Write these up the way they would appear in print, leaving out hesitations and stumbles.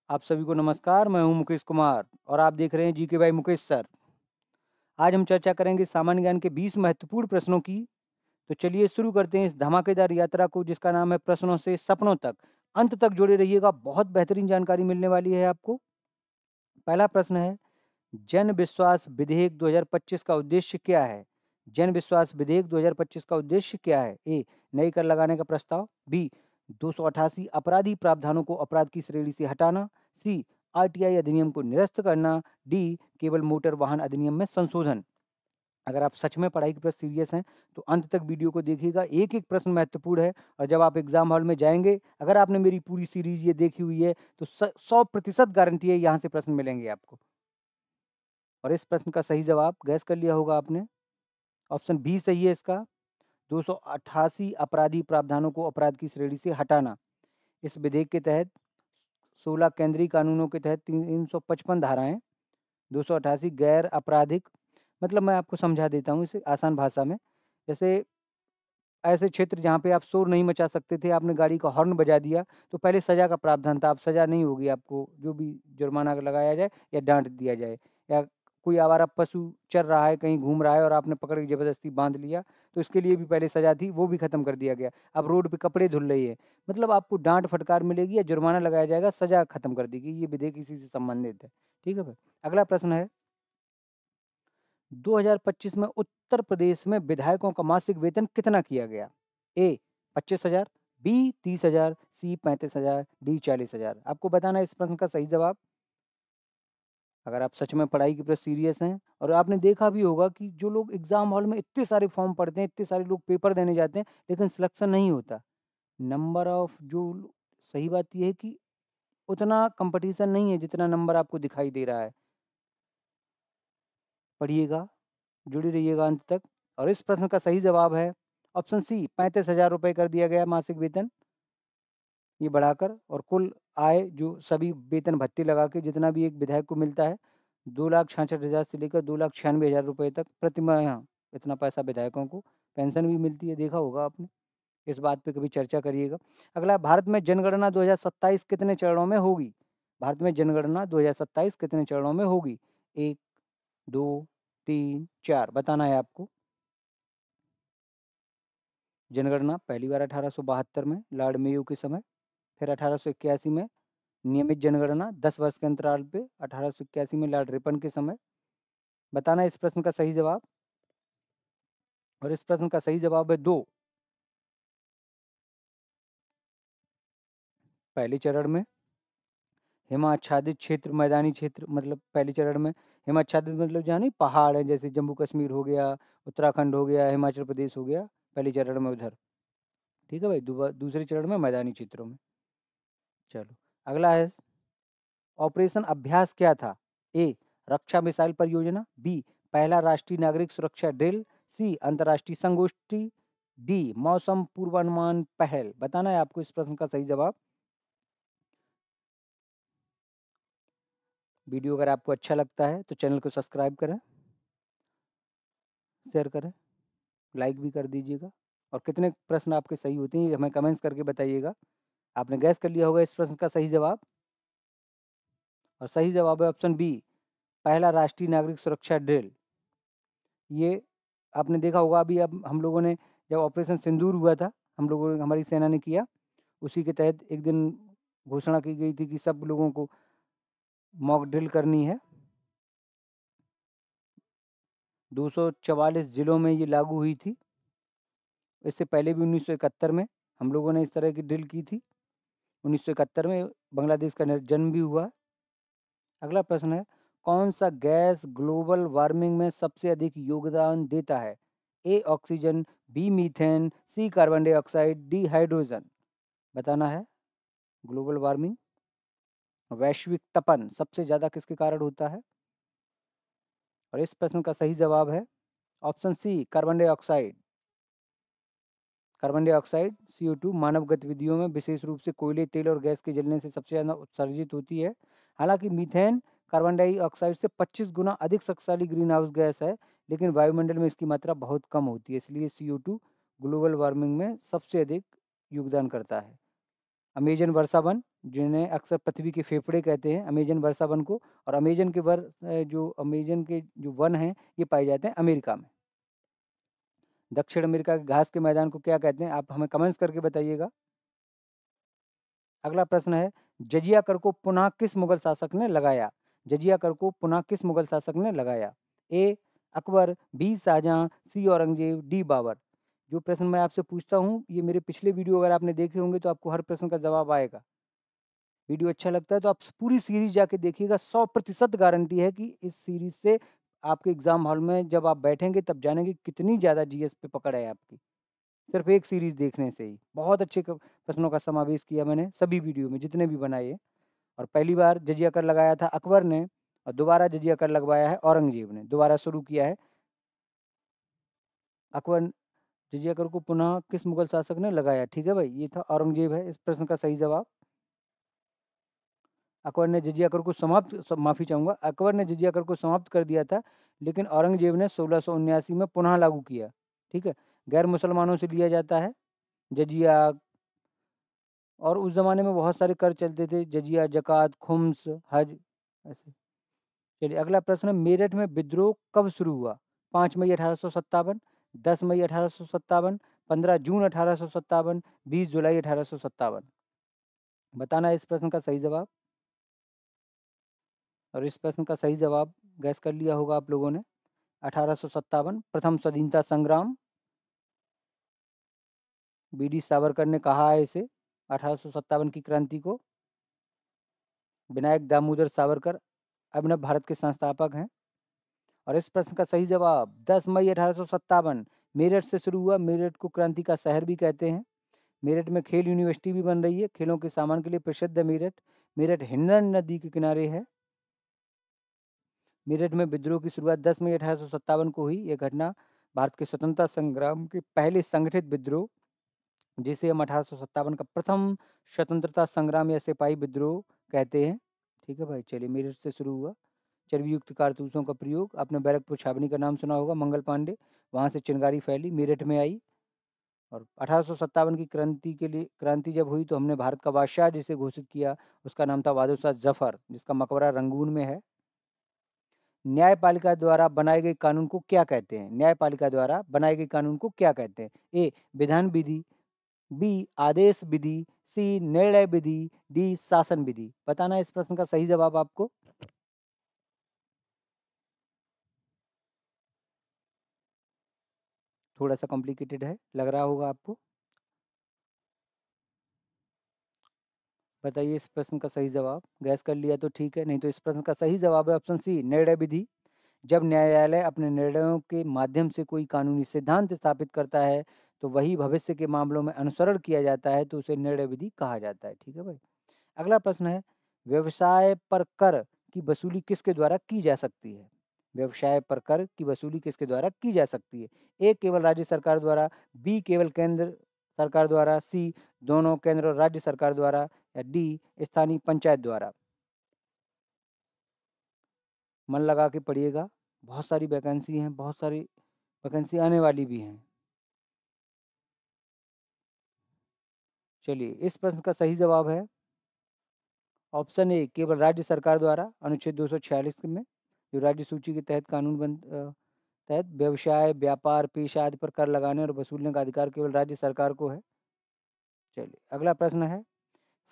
आप सभी को नमस्कार, मैं हूं मुकेश कुमार और आप देख रहे हैं जीके बाय मुकेश सर। आज हम चर्चा करेंगे सामान्य ज्ञान के 20 महत्वपूर्ण प्रश्नों की। तो चलिए शुरू करते हैं इस धमाकेदार यात्रा को जिसका नाम है प्रश्नों से सपनों तक। अंत तक जुड़े रहिएगा, बहुत बेहतरीन जानकारी मिलने वाली है आपको। पहला प्रश्न है, जन विश्वास विधेयक 2025 का उद्देश्य क्या है? जन विश्वास विधेयक 2025 का उद्देश्य क्या है? ए, नई कर लगाने का प्रस्ताव। बी, 288 आपराधिक प्रावधानों को अपराध की श्रेणी से हटाना। सी, आरटीआई अधिनियम को निरस्त करना। डी, केवल मोटर वाहन अधिनियम में संशोधन। अगर आप सच में पढ़ाई के प्रति सीरियस हैं तो अंत तक वीडियो को देखिएगा, एक एक प्रश्न महत्वपूर्ण है। और जब आप एग्जाम हॉल में जाएंगे, अगर आपने मेरी पूरी सीरीज ये देखी हुई है तो 100% गारंटी है यहाँ से प्रश्न मिलेंगे आपको। और इस प्रश्न का सही जवाब गैस कर लिया होगा आपने। ऑप्शन बी सही है इसका। 288 आपराधिक प्रावधानों को अपराध की श्रेणी से हटाना। इस विधेयक के तहत 16 केंद्रीय कानूनों के तहत 355 धाराएं, 288 गैर आपराधिक। मतलब मैं आपको समझा देता हूँ इसे आसान भाषा में। जैसे ऐसे क्षेत्र जहाँ पे आप शोर नहीं मचा सकते थे, आपने गाड़ी का हॉर्न बजा दिया, तो पहले सज़ा का प्रावधान था, अब सज़ा नहीं होगी आपको, जो भी जुर्माना लगाया जाए या डाँट दिया जाए। या कोई आवारा पशु चर रहा है, कहीं घूम रहा है और आपने पकड़ के ज़बरदस्ती बाँध लिया, तो इसके लिए भी पहले सज़ा थी, वो भी खत्म कर दिया गया। अब रोड पे कपड़े धुल रही है, मतलब आपको डाँट फटकार मिलेगी या जुर्माना लगाया जाएगा, सज़ा खत्म कर दी गई। ये विधेयक इसी से संबंधित है। ठीक है भाई? अगला प्रश्न है, 2025 में उत्तर प्रदेश में विधायकों का मासिक वेतन कितना किया गया? ए, 25,000। बी, 30,000। सी, 35,000। डी, 40,000। आपको बताना है इस प्रश्न का सही जवाब। अगर आप सच में पढ़ाई के प्रति सीरियस हैं और आपने देखा भी होगा कि जो लोग एग्जाम हॉल में इतने सारे फॉर्म पढ़ते हैं, इतने सारे लोग पेपर देने जाते हैं, लेकिन सिलेक्शन नहीं होता। नंबर ऑफ सही बात यह है कि उतना कंपटीशन नहीं है जितना नंबर आपको दिखाई दे रहा है। पढ़िएगा, जुड़े रहिएगा अंत तक। और इस प्रश्न का सही जवाब है ऑप्शन सी, 35,000 रुपये कर दिया गया मासिक वेतन, ये बढ़ाकर। और कुल आय जो सभी वेतन भत्ते लगा के जितना भी एक विधायक को मिलता है, 2,66,000 से लेकर 2,96,000 रुपये तक प्रति माह। इतना पैसा विधायकों को पेंशन भी मिलती है, देखा होगा आपने। इस बात पे कभी चर्चा करिएगा। अगला, भारत में जनगणना 2027 कितने चरणों में होगी? भारत में जनगणना 2027 कितने चरणों में होगी? 1, 2, 3, 4 बताना है आपको। जनगणना पहली बार 1872 में लॉर्ड मेयो के समय, फिर 1881 में नियमित जनगणना 10 वर्ष के अंतराल पे 1881 में लॉर्ड रिपन के समय। बताना है इस प्रश्न का सही जवाब। और इस प्रश्न का सही जवाब है 2। पहले चरण में हिमाच्छादित क्षेत्र, मैदानी क्षेत्र, मतलब पहले चरण में हिमाच्छादित मतलब जहाँ नहीं पहाड़ है, जैसे जम्मू कश्मीर हो गया, उत्तराखंड हो गया, हिमाचल प्रदेश हो गया, पहले चरण में उधर। ठीक है भाई। दूसरे चरण में मैदानी क्षेत्रों में। चलो, अगला है, ऑपरेशन अभ्यास क्या था? ए, रक्षा मिसाइल परियोजना। बी, पहला राष्ट्रीय नागरिक सुरक्षा ड्रिल। सी, अंतर्राष्ट्रीय संगोष्ठी। डी, मौसम पूर्वानुमान पहल। बताना है आपको इस प्रश्न का सही जवाब। वीडियो अगर आपको अच्छा लगता है तो चैनल को सब्सक्राइब करें, शेयर करें, लाइक भी कर दीजिएगा। और कितने प्रश्न आपके सही होते हैं ये हमें कमेंट्स करके बताइएगा। आपने गैस कर लिया होगा इस प्रश्न का सही जवाब। और सही जवाब है ऑप्शन बी, पहला राष्ट्रीय नागरिक सुरक्षा ड्रिल। ये आपने देखा होगा, अभी अब हम लोगों ने जब ऑपरेशन सिंदूर हुआ था, हम लोगों ने, हमारी सेना ने किया, उसी के तहत एक दिन घोषणा की गई थी कि सब लोगों को मॉक ड्रिल करनी है। 244 जिलों में ये लागू हुई थी। इससे पहले भी 1971 में हम लोगों ने इस तरह की ड्रिल की थी। 1971 में बांग्लादेश का जन्म भी हुआ। अगला प्रश्न है, कौन सा गैस ग्लोबल वार्मिंग में सबसे अधिक योगदान देता है? A, oxygen. B, methane. C, carbon dioxide. D, hydrogen. बताना है। ग्लोबल वार्मिंग, वैश्विक तपन सबसे ज़्यादा किसके कारण होता है? और इस प्रश्न का सही जवाब है option C, carbon dioxide. Carbon dioxide CO2 मानव गतिविधियों में विशेष रूप से कोयले, तेल और गैस के जलने से सबसे ज़्यादा उत्सर्जित होती है। हालांकि मीथेन कार्बन डाइऑक्साइड से 25 गुना अधिक शक्तिशाली ग्रीन हाउस गैस है, लेकिन वायुमंडल में इसकी मात्रा बहुत कम होती है, इसलिए CO2 ग्लोबल वार्मिंग में सबसे अधिक योगदान करता है। अमेजन वर्षा वन, जिन्हें अक्सर पृथ्वी के फेफड़े कहते हैं, अमेजन वर्षा वन को। और अमेजन के जो अमेजन के जो वन हैं, ये पाए जाते हैं अमेरिका में। दक्षिण अमेरिका के घास के मैदान को क्या कहते हैं? आप हमें कमेंट्स करके बताइएगा। अगला प्रश्न है, जजिया कर को पुनः किस मुगल शासक ने लगाया? जजिया कर को पुनः किस मुगल शासक ने लगाया? ए अकबर, बी शाहजहां, सी औरंगजेब, डी बाबर। जो प्रश्न मैं आपसे पूछता हूँ, ये मेरे पिछले वीडियो अगर आपने देखे होंगे तो आपको हर प्रश्न का जवाब आएगा। वीडियो अच्छा लगता है तो आप पूरी सीरीज जाके देखिएगा। 100% गारंटी है कि इस सीरीज से आपके एग्जाम हॉल में जब आप बैठेंगे तब जानेंगे कितनी ज़्यादा जीएस पे पकड़ है आपकी, सिर्फ एक सीरीज देखने से ही। बहुत अच्छे प्रश्नों का समावेश किया मैंने सभी वीडियो में जितने भी बनाए हैं। और पहली बार जजिया कर लगाया था अकबर ने, और दोबारा जजिया कर लगवाया है औरंगजेब ने, दोबारा शुरू किया है। अकबर जजिया कर को पुनः किस मुगल शासक ने लगाया? ठीक है भाई, ये था औरंगजेब है इस प्रश्न का सही जवाब। अकबर ने जजिया कर को माफ़ी चाहूँगा, अकबर ने जजिया कर को समाप्त कर दिया था, लेकिन औरंगजेब ने 1679 में पुनः लागू किया। ठीक है, गैर मुसलमानों से लिया जाता है जजिया। और उस ज़माने में बहुत सारे कर चलते थे, जजिया, ज़कात, खुम्स, हज, ऐसे। चलिए अगला प्रश्न है, मेरठ में विद्रोह कब शुरू हुआ? 5 मई 1857, 10 मई 1857, 15 जून 1857, 20 जुलाई 1857। बताना है इस प्रश्न का सही जवाब। और इस प्रश्न का सही जवाब गैस कर लिया होगा आप लोगों ने। 1857 प्रथम स्वतंत्रता संग्राम। बीडी सावरकर ने कहा है इसे 1857 की क्रांति को। विनायक दामोदर सावरकर अभिनव भारत के संस्थापक हैं। और इस प्रश्न का सही जवाब 10 मई 1857 मेरठ से शुरू हुआ। मेरठ को क्रांति का शहर भी कहते हैं। मेरठ में खेल यूनिवर्सिटी भी बन रही है, खेलों के सामान के लिए प्रसिद्ध है मेरठ। मेरठ हिंडन नदी के किनारे है। मेरठ में विद्रोह की शुरुआत 10 मई 1857 को हुई। यह घटना भारत के स्वतंत्रता संग्राम के पहले संगठित विद्रोह, जिसे हम 1857 का प्रथम स्वतंत्रता संग्राम या सिपाही विद्रोह कहते हैं। ठीक है भाई, चलिए मेरठ से शुरू हुआ। चर्बी युक्त कारतूसों का प्रयोग, आपने बैरकपुर छावनी का नाम सुना होगा, मंगल पांडे, वहाँ से चिंगारी फैली, मेरठ में आई। और 1857 की क्रांति जब हुई तो हमने भारत का बादशाह जिसे घोषित किया, उसका नाम था बहादुर शाह जफर, जिसका मकबरा रंगून में है। न्यायपालिका द्वारा बनाए गए कानून को क्या कहते हैं? न्यायपालिका द्वारा बनाए गए कानून को क्या कहते हैं? ए विधान विधि, बी आदेश विधि, सी निर्णय विधि, डी शासन विधि। बताना है इस प्रश्न का सही जवाब आपको। थोड़ा सा कॉम्प्लिकेटेड है, लग रहा होगा आपको। बताइए इस प्रश्न का सही जवाब। गैस कर लिया तो ठीक है, नहीं तो इस प्रश्न का सही जवाब है ऑप्शन सी निर्णय विधि। जब न्यायालय अपने निर्णयों के माध्यम से कोई कानूनी सिद्धांत स्थापित करता है तो वही भविष्य के मामलों में अनुसरण किया जाता है, तो उसे निर्णय विधि कहा जाता है। ठीक है भाई। अगला प्रश्न है, व्यवसाय पर कर की वसूली किसके द्वारा की जा सकती है? व्यवसाय पर कर की वसूली किसके द्वारा की जा सकती है? ए केवल राज्य सरकार द्वारा, बी केवल केंद्र सरकार द्वारा, सी दोनों केंद्र और राज्य सरकार द्वारा, या डी स्थानीय पंचायत द्वारा। मन लगा के पढ़िएगा, बहुत सारी वैकेंसी हैं, बहुत सारी वैकेंसी आने वाली भी हैं। चलिए इस प्रश्न का सही जवाब है ऑप्शन ए केवल राज्य सरकार द्वारा। अनुच्छेद 246 में जो राज्य सूची के तहत तहत व्यवसाय, व्यापार, पेशा आदि पर कर लगाने और वसूलने का अधिकार केवल राज्य सरकार को है। चलिए अगला प्रश्न है,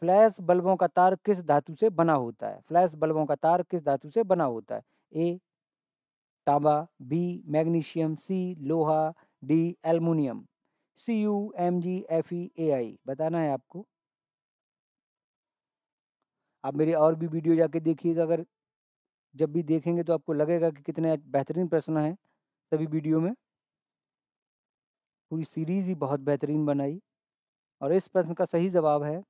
फ्लैश बल्बों का तार किस धातु से बना होता है? फ्लैश बल्बों का तार किस धातु से बना होता है? ए तांबा, बी मैग्नीशियम, सी लोहा, डी एल्युमिनियम। CUMGFEAI बताना है आपको। आप मेरी और भी वीडियो जाके देखिएगा, अगर जब भी देखेंगे तो आपको लगेगा कि कितने बेहतरीन प्रश्न हैं सभी वीडियो में। पूरी सीरीज ही बहुत बेहतरीन बनाई। और इस प्रश्न का सही जवाब है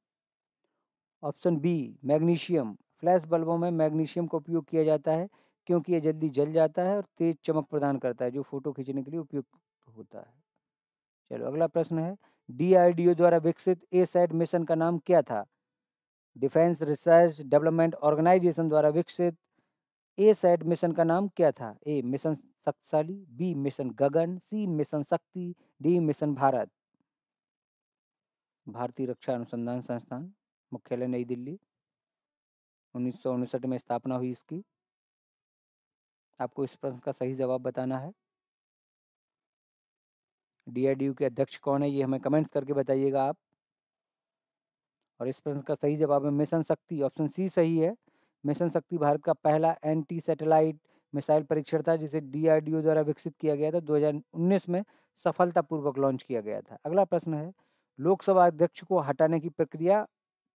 ऑप्शन बी मैग्नीशियम। फ्लैश बल्बों में मैग्नीशियम का उपयोग किया जाता है क्योंकि यह जल्दी जल जाता है और तेज चमक प्रदान करता है, जो फोटो खींचने के लिए उपयुक्त होता है। चलो अगला प्रश्न है, DRDO द्वारा विकसित ए सैट मिशन का नाम क्या था? डिफेंस रिसर्च डेवलपमेंट ऑर्गेनाइजेशन द्वारा विकसित ए सैट मिशन का नाम क्या था? ए मिशन शक्तिशाली, बी मिशन गगन, सी मिशन शक्ति, डी मिशन भारत। भारतीय रक्षा अनुसंधान संस्थान। मुख्यालय नई दिल्ली, 1959 में स्थापना हुई इसकी। आपको इस प्रश्न का सही जवाब बताना है। DRDO के अध्यक्ष कौन है, ये हमें कमेंट्स करके बताइएगा आप। और इस प्रश्न का सही जवाब है मिशन शक्ति, ऑप्शन सी सही है। मिशन शक्ति भारत का पहला एंटी सैटेलाइट मिसाइल परीक्षण था, जिसे DRDO द्वारा विकसित किया गया था। 2019 में सफलतापूर्वक लॉन्च किया गया था। अगला प्रश्न है, लोकसभा अध्यक्ष को हटाने की प्रक्रिया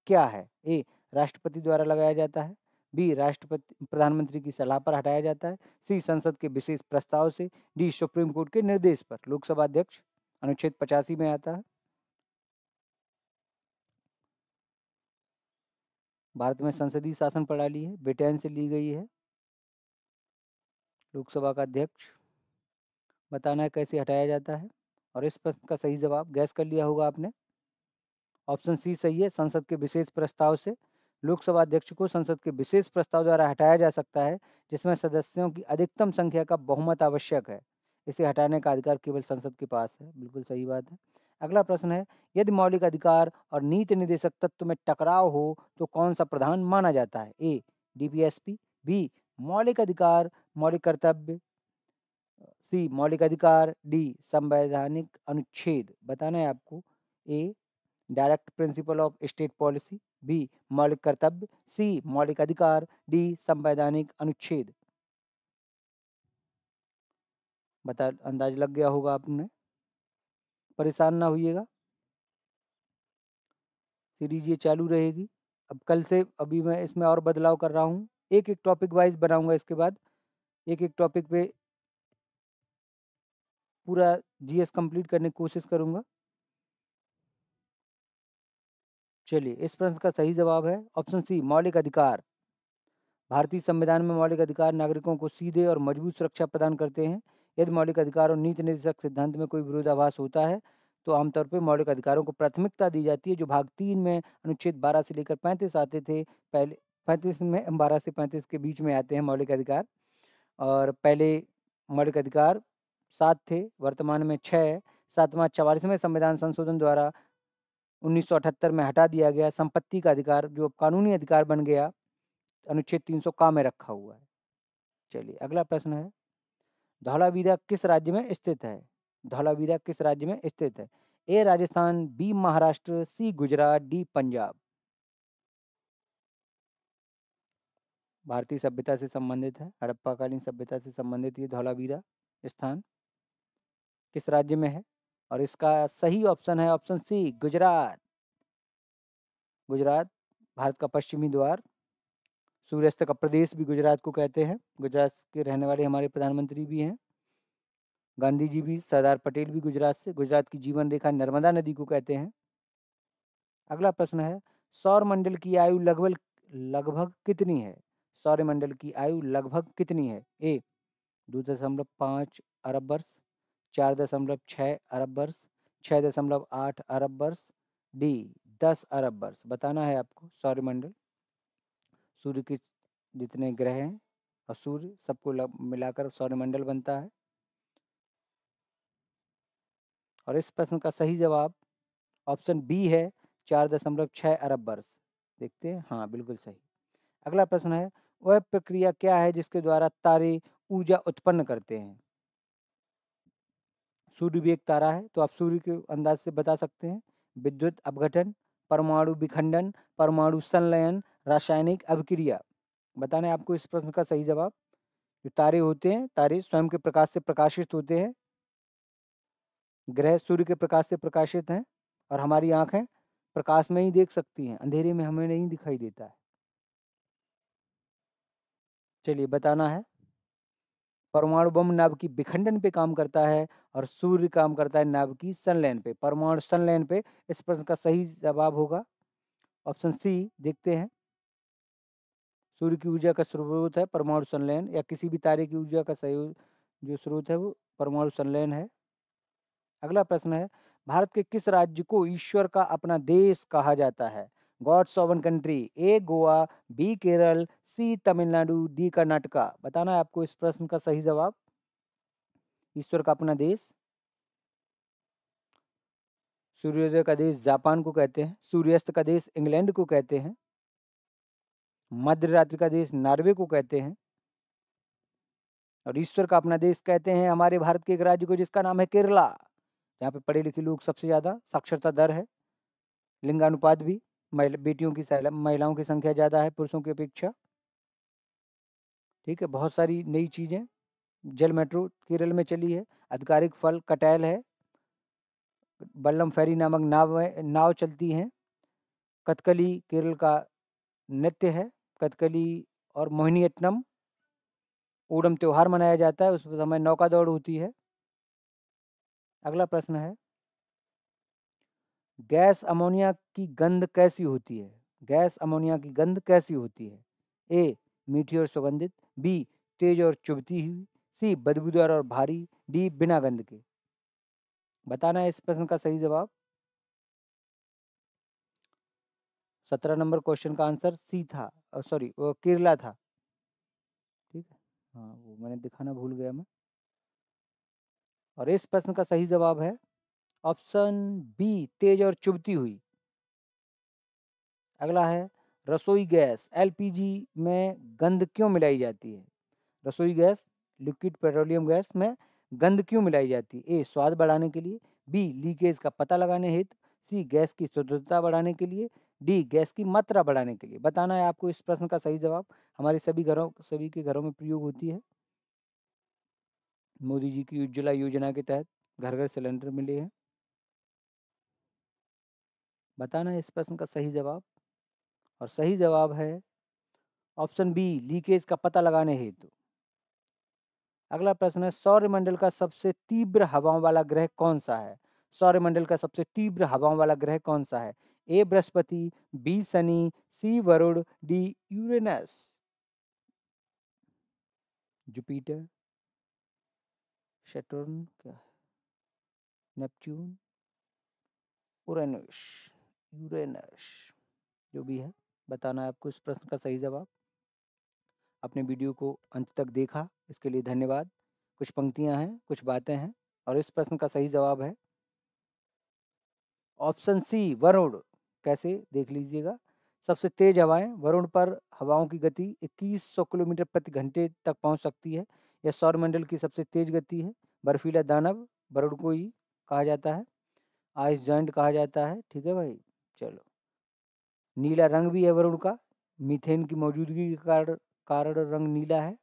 क्या है? ए, राष्ट्रपति द्वारा लगाया जाता है। बी, राष्ट्रपति प्रधानमंत्री की सलाह पर हटाया जाता है। सी, संसद के विशेष प्रस्ताव से। डी, सुप्रीम कोर्ट के निर्देश पर। लोकसभा अध्यक्ष अनुच्छेद 85 में आता है। भारत में संसदीय शासन प्रणाली है, ब्रिटेन से ली गई है। लोकसभा का अध्यक्ष बताना है कैसे हटाया जाता है। और इस प्रश्न का सही जवाब गैस कर लिया होगा आपने। ऑप्शन सी सही है, संसद के विशेष प्रस्ताव से। लोकसभा अध्यक्ष को संसद के विशेष प्रस्ताव द्वारा हटाया जा सकता है, जिसमें सदस्यों की अधिकतम संख्या का बहुमत आवश्यक है। इसे हटाने का अधिकार केवल संसद के पास है। बिल्कुल सही बात है। अगला प्रश्न है, यदि मौलिक अधिकार और नीति निर्देशक तत्व में टकराव हो तो कौन सा प्रधान माना जाता है? ए, DPSP। बी, मौलिक अधिकार मौलिक कर्तव्य। सी, मौलिक अधिकार। डी, संवैधानिक अनुच्छेद। बताना है आपको। A, direct principle of state policy. B, मौलिक कर्तव्य। सी, मौलिक अधिकार। डी, संवैधानिक अनुच्छेद। बता, अंदाज लग गया होगा आपने। परेशान ना होइएगा, सीरीज ये चालू रहेगी। अब कल से अभी मैं इसमें और बदलाव कर रहा हूँ। एक एक टॉपिक वाइज बनाऊंगा, इसके बाद एक एक टॉपिक पे पूरा GS कंप्लीट करने की कोशिश करूंगा। चलिए, इस प्रश्न का सही जवाब है ऑप्शन सी, मौलिक अधिकार। भारतीय संविधान में मौलिक अधिकार नागरिकों को सीधे और मजबूत सुरक्षा प्रदान करते हैं। यदि मौलिक अधिकार और नीति निर्देशक सिद्धांत में कोई विरोधाभास होता है तो आमतौर पर मौलिक अधिकारों को प्राथमिकता दी जाती है, जो भाग 3 में अनुच्छेद 12 से लेकर 35 आते थे। पहले 35 में 12 से 35 के बीच में आते हैं मौलिक अधिकार। और पहले मौलिक अधिकार 7 थे, वर्तमान में 6। सातवां 44वें संविधान संशोधन द्वारा 1978 में हटा दिया गया। संपत्ति का अधिकार जो कानूनी अधिकार बन गया, अनुच्छेद 300 का में रखा हुआ है। चलिए, अगला प्रश्न है, धौलावीरा किस राज्य में स्थित है? धौलावीरा किस राज्य में स्थित है? ए, राजस्थान। बी, महाराष्ट्र। सी, गुजरात। डी, पंजाब। भारतीय सभ्यता से संबंधित है, हड़प्पाकालीन सभ्यता से संबंधित ये धौलावीरा स्थान किस राज्य में है? और इसका सही ऑप्शन है ऑप्शन सी, गुजरात। गुजरात भारत का पश्चिमी द्वार, सूर्यास्त का प्रदेश भी गुजरात को कहते हैं। गुजरात के रहने वाले हमारे प्रधानमंत्री भी हैं, गांधी जी भी, सरदार पटेल भी गुजरात से। गुजरात की जीवन रेखा नर्मदा नदी को कहते हैं। अगला प्रश्न है, सौर मंडल की आयु लगभग लगभग कितनी है? सौर मंडल की आयु लगभग कितनी है? ए, 2.5 अरब वर्ष। 4.6 अरब वर्ष। 6.8 अरब वर्ष। डी, 10 अरब वर्ष। बताना है आपको। सौरमंडल सूर्य के जितने ग्रह हैं और सूर्य सबको मिलाकर सौरमंडल बनता है। और इस प्रश्न का सही जवाब ऑप्शन बी है, 4.6 अरब वर्ष। देखते हैं, हाँ बिल्कुल सही। अगला प्रश्न है, वह प्रक्रिया क्या है जिसके द्वारा तारे ऊर्जा उत्पन्न करते हैं? सूर्य भी एक तारा है, तो आप सूर्य के अंदाज से बता सकते हैं। विद्युत अपघटन, परमाणु विखंडन, परमाणु संलयन, रासायनिक अभिक्रिया। बताना है आपको इस प्रश्न का सही जवाब। जो तारे होते हैं, तारे स्वयं के प्रकाश से प्रकाशित होते हैं। ग्रह सूर्य के प्रकाश से प्रकाशित हैं और हमारी आंखें प्रकाश में ही देख सकती हैं, अंधेरे में हमें नहीं दिखाई देता है। चलिए, बताना है। परमाणु बम नाभ की विखंडन पे काम करता है और सूर्य काम करता है नाभ की संलयन पे, परमाणु संलयन पे। इस प्रश्न का सही जवाब होगा ऑप्शन सी। देखते हैं, सूर्य की ऊर्जा का स्रोत है परमाणु संलयन, या किसी भी तारे की ऊर्जा का सही जो स्रोत है वो परमाणु संलयन है। अगला प्रश्न है, भारत के किस राज्य को ईश्वर का अपना देश कहा जाता है? गॉड सॉवरन country. A, Goa. B, Kerala. C, Tamil Nadu. D, Karnataka. बताना है आपको इस प्रश्न का सही जवाब। ईश्वर का अपना देश सूर्योदय का देश जापान को कहते हैं। सूर्यास्त का देश इंग्लैंड को कहते हैं। मध्य रात्रि का देश नॉर्वे को कहते हैं। और ईश्वर का अपना देश कहते हैं हमारे भारत के एक राज्य को जिसका नाम है केरला, जहाँ पे पढ़े लिखे लोग सबसे ज़्यादा, साक्षरता दर है, लिंगानुपात भी, बेटियों की महिलाओं की संख्या ज़्यादा है पुरुषों की अपेक्षा। ठीक है, बहुत सारी नई चीज़ें, जल मेट्रो केरल में चली है, आधिकारिक फल कटहल है, बल्लम फेरी नामक नाव चलती हैं, कथकली केरल का नृत्य है, कथकली और मोहिनीअट्टम, ओणम त्योहार मनाया जाता है, उस समय नौका दौड़ होती है। अगला प्रश्न है, गैस अमोनिया की गंध कैसी होती है? गैस अमोनिया की गंध कैसी होती है? ए मीठी और सुगंधित, बी तेज और चुभती हुई, सी बदबूदार और भारी, डी बिना गंध के। बताना है इस प्रश्न का सही जवाब। 17 नंबर क्वेश्चन का आंसर सी था, सॉरी वो केरला था। ठीक है, हाँ वो मैंने दिखाना भूल गया मैं। और इस प्रश्न का सही जवाब है ऑप्शन बी तेज और चुभती हुई। अगला है, रसोई गैस एलपीजी में गंध क्यों मिलाई जाती है? रसोई गैस लिक्विड पेट्रोलियम गैस में गंध क्यों मिलाई जाती है? ए स्वाद बढ़ाने के लिए, बी लीकेज का पता लगाने हेतु, सी गैस की शुद्धता बढ़ाने के लिए, डी गैस की मात्रा बढ़ाने के लिए। बताना है आपको इस प्रश्न का सही जवाब। हमारे सभी के घरों में प्रयोग होती है। मोदी जी की उज्ज्वला योजना के तहत घर घर सिलेंडर मिले हैं। बताना है इस प्रश्न का सही जवाब। और सही जवाब है ऑप्शन बी लीकेज का पता लगाने हेतु। अगला प्रश्न है, सौरमंडल का सबसे तीव्र हवाओं वाला ग्रह कौन सा है? सौरमंडल का सबसे तीव्र हवाओं वाला ग्रह कौन सा है? A Brihaspati, B Shani, C Varun, D Uranus. Jupiter, Saturn, क्या है, नेपच्यून, उरेनस, यूरेनस, जो भी है। बताना है आपको इस प्रश्न का सही जवाब। अपने वीडियो को अंत तक देखा इसके लिए धन्यवाद। कुछ पंक्तियां हैं, कुछ बातें हैं, और इस प्रश्न का सही जवाब है ऑप्शन सी वरुण। कैसे, देख लीजिएगा। सबसे तेज हवाएं वरुण पर, हवाओं की गति 2100 किलोमीटर प्रति घंटे तक पहुंच सकती है। यह सौरमंडल की सबसे तेज गति है। बर्फीला दानव वरुण को ही कहा जाता है, आइस जॉइंट कहा जाता है। ठीक है भाई, चलो। नीला रंग भी है वरुण का, मीथेन की मौजूदगी के कारण रंग नीला है।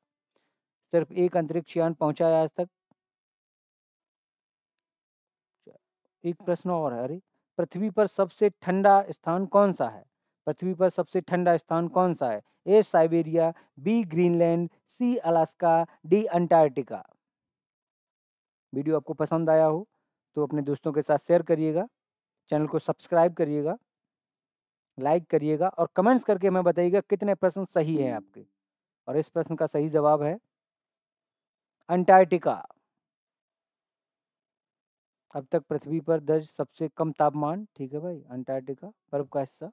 सिर्फ एक अंतरिक्ष यान पहुंचा है आज तक। एक प्रश्न और है, अरे, पृथ्वी पर सबसे ठंडा स्थान कौन सा है? पृथ्वी पर सबसे ठंडा स्थान कौन सा है? ए साइबेरिया, बी ग्रीनलैंड, सी अलास्का, डी अंटार्कटिका। वीडियो आपको पसंद आया हो तो अपने दोस्तों के साथ शेयर करिएगा, चैनल को सब्सक्राइब करिएगा, लाइक करिएगा, और कमेंट्स करके हमें बताइएगा कितने प्रश्न सही हैं आपके। और इस प्रश्न का सही जवाब है अंटार्कटिका। अब तक पृथ्वी पर दर्ज सबसे कम तापमान, ठीक है भाई, अंटार्कटिका, बर्फ का हिस्सा,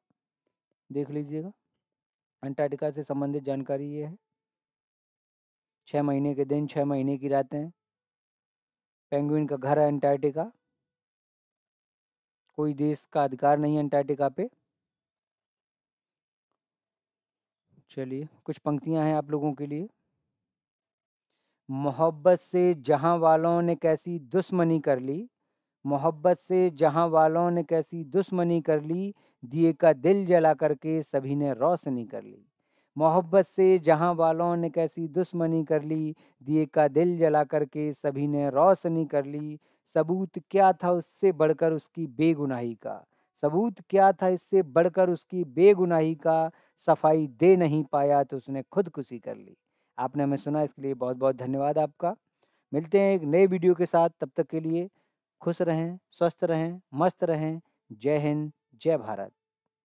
देख लीजिएगा। अंटार्कटिका से संबंधित जानकारी ये है। 6 महीने के दिन, 6 महीने की रातें, पेंगुइन का घर है अंटार्कटिका, कोई देश का अधिकार नहीं है अंटार्कटिका पे। चलिए, कुछ पंक्तियां हैं आप लोगों के लिए। मोहब्बत से जहां वालों ने कैसी दुश्मनी कर ली, मोहब्बत से जहां वालों ने कैसी दुश्मनी कर ली, दिए का दिल जला करके सभी ने रोशनी कर ली। मोहब्बत से जहां वालों ने कैसी दुश्मनी कर ली, दिए का दिल जला करके सभी ने रोशनी कर ली। सबूत क्या था उससे बढ़कर उसकी बेगुनाही का, सबूत क्या था इससे बढ़कर उसकी बेगुनाही का, सफाई दे नहीं पाया तो उसने खुदकुशी कर ली। आपने हमें सुना, इसके लिए बहुत बहुत धन्यवाद आपका। मिलते हैं एक नए वीडियो के साथ, तब तक के लिए खुश रहें, स्वस्थ रहें, मस्त रहें। जय हिंद, जय भारत।